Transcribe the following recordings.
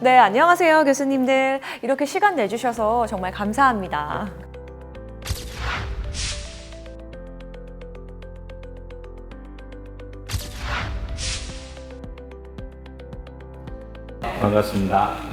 네, 안녕하세요, 교수님들. 이렇게 시간 내주셔서 정말 감사합니다. 반갑습니다.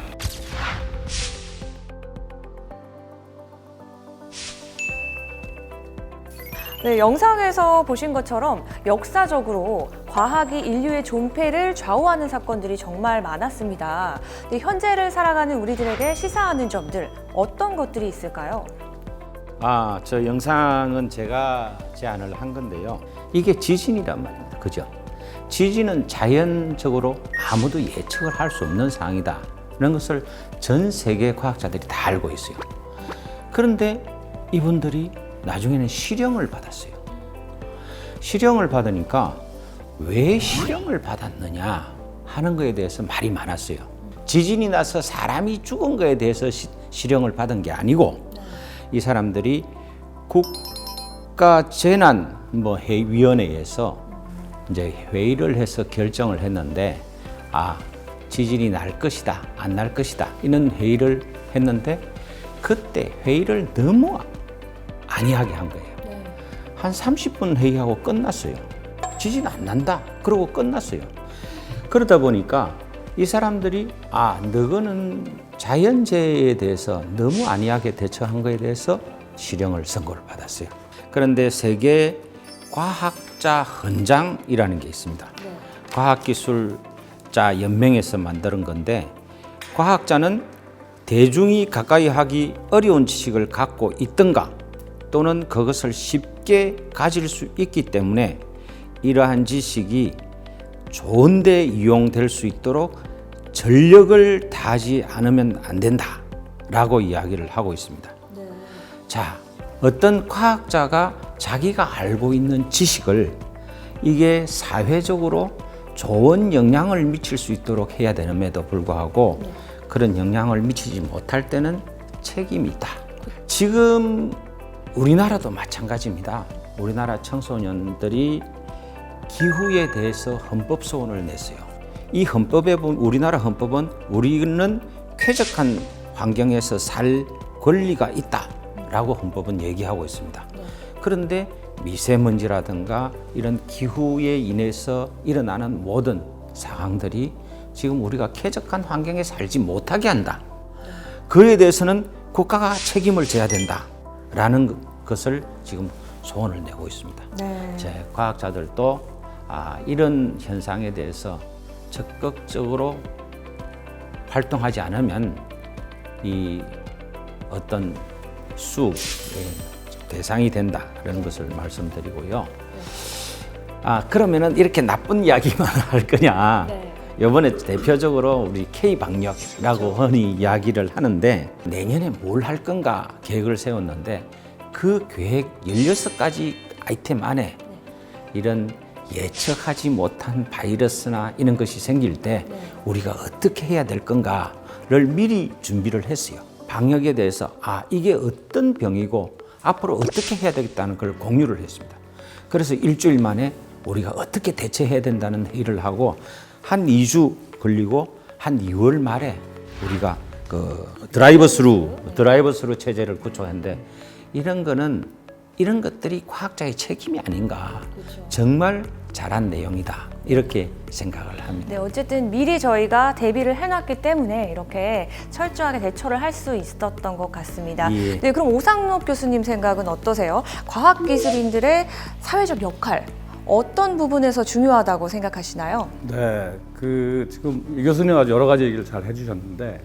네, 영상에서 보신 것처럼 역사적으로 과학이 인류의 존폐를 좌우하는 사건들이 정말 많았습니다. 네, 현재를 살아가는 우리들에게 시사하는 점들, 어떤 것들이 있을까요? 저 영상은 제가 제안을 한 건데요. 이게 지진이란 말입니다. 그죠? 지진은 자연적으로 아무도 예측을 할 수 없는 상황이다. 이런 것을 전 세계 과학자들이 다 알고 있어요. 그런데 이분들이 나중에는 실형을 받았어요. 실형을 받으니까 왜 실형을 받았느냐 하는 거에 대해서 말이 많았어요. 지진이 나서 사람이 죽은 거에 대해서 실형을 받은 게 아니고 이 사람들이 국가재난위원회에서 이제 회의를 해서 결정을 했는데 지진이 날 것이다, 안 날 것이다 이런 회의를 했는데 그때 회의를 너무 안이하게 한 거예요. 한 30분 회의하고 끝났어요. 지진 안 난다. 그러고 끝났어요. 그러다 보니까 이 사람들이 너거는 자연재해에 대해서 너무 안이하게 대처한 거에 대해서 실형을 선고를 받았어요. 그런데 세계 과학자 헌장이라는 게 있습니다. 과학기술자 연맹에서 만드는 건데 과학자는 대중이 가까이 하기 어려운 지식을 갖고 있던가 또는 그것을 쉽게 가질 수 있기 때문에 이러한 지식이 좋은 데 이용될 수 있도록 전력을 다하지 않으면 안 된다 라고 이야기를 하고 있습니다. 자, 어떤 과학자가 자기가 알고 있는 지식을 이게 사회적으로 좋은 영향을 미칠 수 있도록 해야 되는데도 불구하고 그런 영향을 미치지 못할 때는 책임이 있다. 지금 우리나라도 마찬가지입니다. 우리나라 청소년들이 기후에 대해서 헌법 소원을 냈어요. 이 헌법에 보면 우리나라 헌법은 우리는 쾌적한 환경에서 살 권리가 있다라고 헌법은 얘기하고 있습니다. 그런데 미세먼지라든가 이런 기후에 인해서 일어나는 모든 상황들이 지금 우리가 쾌적한 환경에 살지 못하게 한다. 그에 대해서는 국가가 책임을 져야 된다라는 것을 지금 소원을 내고 있습니다. 제 과학자들도 이런 현상에 대해서 적극적으로 활동하지 않으면 이 어떤 수의 대상이 된다 그런 것을 말씀드리고요. 그러면은 이렇게 나쁜 이야기만 할 거냐? 이번에 대표적으로 우리 K-방역이라고 흔히 이야기를 하는데 내년에 뭘 할 건가 계획을 세웠는데 그 계획 16가지 아이템 안에 이런 예측하지 못한 바이러스나 이런 것이 생길 때 우리가 어떻게 해야 될 건가를 미리 준비를 했어요. 방역에 대해서 이게 어떤 병이고 앞으로 어떻게 해야 되겠다는 걸 공유를 했습니다. 그래서 일주일 만에 우리가 어떻게 대처해야 된다는 회의를 하고 한 2주 걸리고 한 2월 말에 우리가 그 드라이브 스루 체제를 구축했는데 이런 것들이 과학자의 책임이 아닌가. 정말 잘한 내용이다. 이렇게 생각을 합니다. 네, 어쨌든 미리 저희가 대비를 해놨기 때문에 이렇게 철저하게 대처를 할 수 있었던 것 같습니다. 예. 네, 그럼 오상록 교수님 생각은 어떠세요? 과학기술인들의 사회적 역할, 어떤 부분에서 중요하다고 생각하시나요? 네, 지금 이 교수님 아주 여러 가지 얘기를 잘 해주셨는데,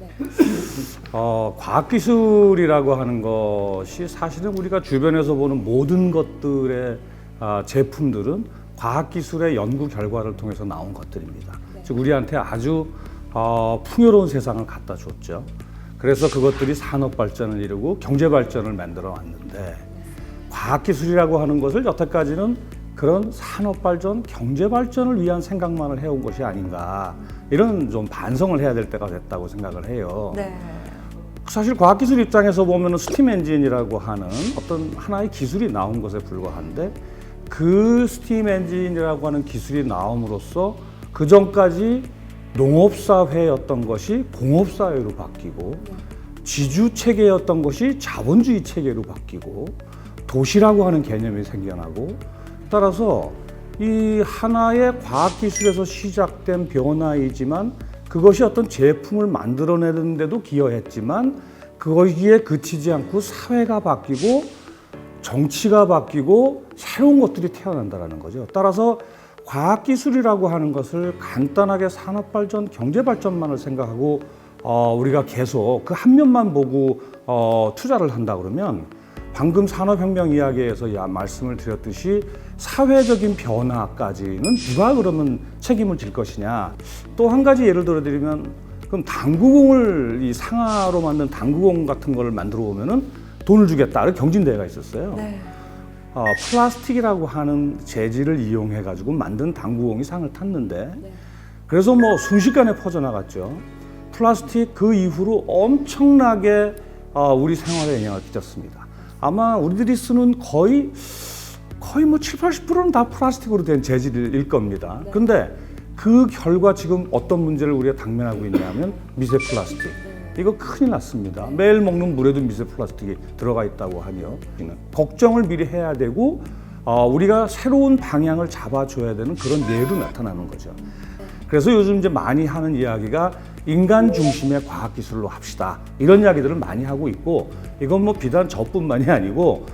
과학기술이라고 하는 것이 사실은 우리가 주변에서 보는 모든 것들의 제품들은 과학기술의 연구 결과를 통해서 나온 것들입니다. 즉 우리한테 아주 풍요로운 세상을 갖다 줬죠. 그래서 그것들이 산업 발전을 이루고 경제 발전을 만들어 왔는데 과학기술이라고 하는 것을 여태까지는 그런 산업 발전, 경제 발전을 위한 생각만을 해온 것이 아닌가 이런 좀 반성을 해야 될 때가 됐다고 생각을 해요. 네. 사실 과학기술 입장에서 보면 스팀 엔진이라고 하는 어떤 하나의 기술이 나온 것에 불과한데 그 스팀 엔진이라고 하는 기술이 나옴으로써 그 전까지 농업사회였던 것이 공업사회로 바뀌고 지주체계였던 것이 자본주의 체계로 바뀌고 도시라고 하는 개념이 생겨나고 따라서 이 하나의 과학기술에서 시작된 변화이지만 그것이 어떤 제품을 만들어내는 데도 기여했지만 거기에 그치지 않고 사회가 바뀌고 정치가 바뀌고 새로운 것들이 태어난다는 거죠. 따라서 과학기술이라고 하는 것을 간단하게 산업발전, 경제발전만을 생각하고 우리가 계속 그 한 면만 보고 투자를 한다 그러면 방금 산업혁명 이야기에서 말씀을 드렸듯이 사회적인 변화까지는 누가 그러면 책임을 질 것이냐. 또 한 가지 예를 들어드리면 그럼 당구공을 이 상하로 만든 당구공 같은 걸 만들어 오면은 돈을 주겠다. 그 경진대회가 있었어요. 네. 플라스틱이라고 하는 재질을 이용해 가지고 만든 당구공이 상을 탔는데 그래서 뭐 순식간에 퍼져나갔죠. 플라스틱 그 이후로 엄청나게 우리 생활에 영향을 끼쳤습니다. 아마 우리들이 쓰는 거의 뭐 70~80%는 다 플라스틱으로 된 재질일 겁니다. 근데 그 결과 지금 어떤 문제를 우리가 당면하고 있냐면 미세 플라스틱. 이거 큰일 났습니다. 매일 먹는 물에도 미세 플라스틱이 들어가 있다고 하니요. 걱정을 미리 해야 되고 우리가 새로운 방향을 잡아줘야 되는 그런 예로 나타나는 거죠. 그래서 요즘 이제 많이 하는 이야기가 인간 중심의 과학기술로 합시다. 이런 이야기들을 많이 하고 있고 이건 뭐 비단 저뿐만이 아니고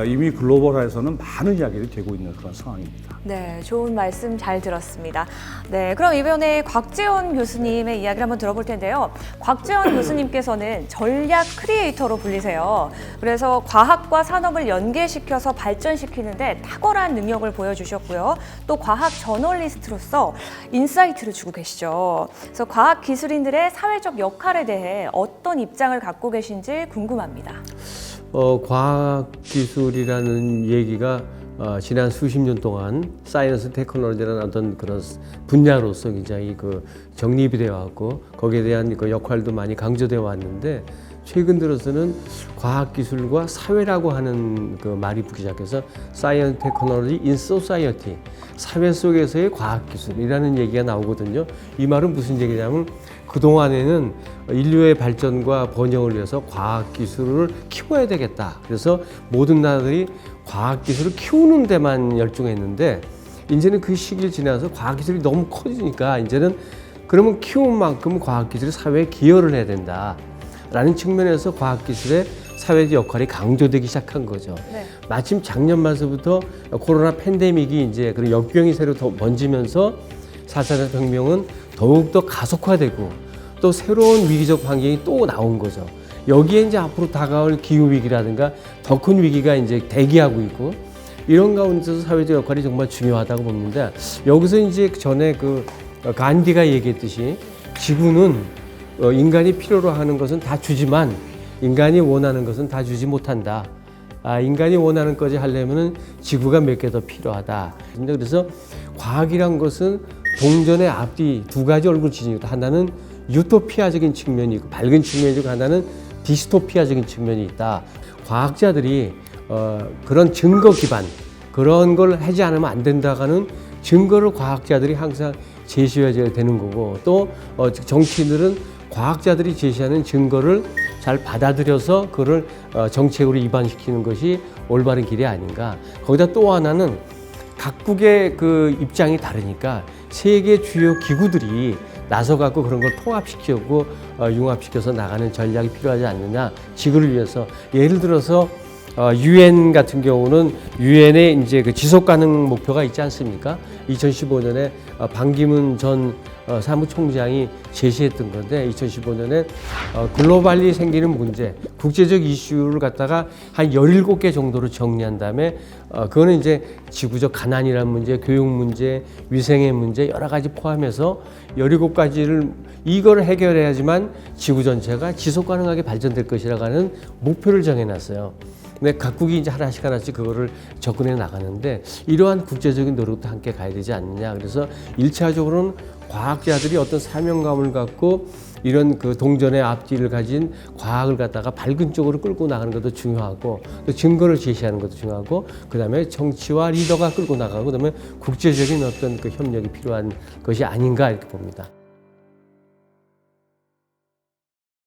이미 글로벌화에서는 많은 이야기들이 되고 있는 그런 상황입니다. 네, 좋은 말씀 잘 들었습니다. 네, 그럼 이번에 곽재원 교수님의 이야기를 한번 들어볼 텐데요. 곽재원 교수님께서는 전략 크리에이터로 불리세요. 그래서 과학과 산업을 연계시켜서 발전시키는데 탁월한 능력을 보여주셨고요. 또 과학 저널리스트로서 인사이트를 주고 계시죠. 그래서 과학 기술인들의 사회적 역할에 대해 어떤 입장을 갖고 계신지 궁금합니다. 과학기술이라는 얘기가 지난 수십 년 동안 사이언스 테크놀로지라는 어떤 그런 분야로서 굉장히 그 정립이 되어 왔고 거기에 대한 그 역할도 많이 강조되어 왔는데 최근 들어서는 과학기술과 사회라고 하는 그 말이 붙기 시작해서 사이언스 테크놀로지 인 소사이어티 사회 속에서의 과학기술이라는 얘기가 나오거든요. 이 말은 무슨 얘기냐면 그동안에는 인류의 발전과 번영을 위해서 과학기술을 키워야 되겠다. 그래서 모든 나라들이 과학기술을 키우는 데만 열중했는데 이제는 그 시기를 지나서 과학기술이 너무 커지니까 이제는 그러면 키운 만큼 과학기술이 사회에 기여를 해야 된다. 라는 측면에서 과학기술의 사회적 역할이 강조되기 시작한 거죠. 네. 마침 작년 말서부터 코로나 팬데믹이 이제 그런 역병이 새로 더 번지면서 4차 산업혁명은 더욱더 가속화되고 또 새로운 위기적 환경이 또 나온 거죠. 여기에 이제 앞으로 다가올 기후위기라든가 더 큰 위기가 이제 대기하고 있고 이런 가운데서 사회적 역할이 정말 중요하다고 봅니다. 여기서 이제 전에 그 간디가 얘기했듯이 지구는 인간이 필요로 하는 것은 다 주지만 인간이 원하는 것은 다 주지 못한다. 인간이 원하는 것이 하려면은 지구가 몇 개 더 필요하다. 그래서 과학이란 것은 동전의 앞뒤 두 가지 얼굴을 지니고 하나는 유토피아적인 측면이 있고 밝은 측면이 있고 하나는 디스토피아적인 측면이 있다. 과학자들이 그런 증거 기반 그런 걸 하지 않으면 안 된다는 증거를 과학자들이 항상 제시해야 되는 거고 또 정치인들은 과학자들이 제시하는 증거를 잘 받아들여서 그걸 정책으로 입안시키는 것이 올바른 길이 아닌가. 거기다 또 하나는 각국의 그 입장이 다르니까 세계 주요 기구들이 나서갖고 그런 걸 통합시키고 융합시켜서 나가는 전략이 필요하지 않느냐. 지구를 위해서 예를 들어서 UN 같은 경우는 UN의 이제 그 지속 가능 목표가 있지 않습니까? 2015년에 반기문 전 사무총장이 제시했던 건데 2015년에 글로벌리 생기는 문제, 국제적 이슈를 갖다가 한 17개 정도로 정리한 다음에 그거는 이제 지구적 가난이라는 문제, 교육 문제, 위생의 문제 여러 가지 포함해서 17가지를 이거를 해결해야지만 지구 전체가 지속 가능하게 발전될 것이라고 하는 목표를 정해놨어요. 근데 각국이 이제 하나씩 그거를 접근해 나가는데 이러한 국제적인 노력도 함께 가야 되지 않느냐. 그래서 1차적으로는 과학자들이 어떤 사명감을 갖고 이런 그 동전의 앞뒤를 가진 과학을 갖다가 밝은 쪽으로 끌고 나가는 것도 중요하고 또 증거를 제시하는 것도 중요하고 그다음에 정치와 리더가 끌고 나가고 그다음에 국제적인 어떤 그 협력이 필요한 것이 아닌가 이렇게 봅니다.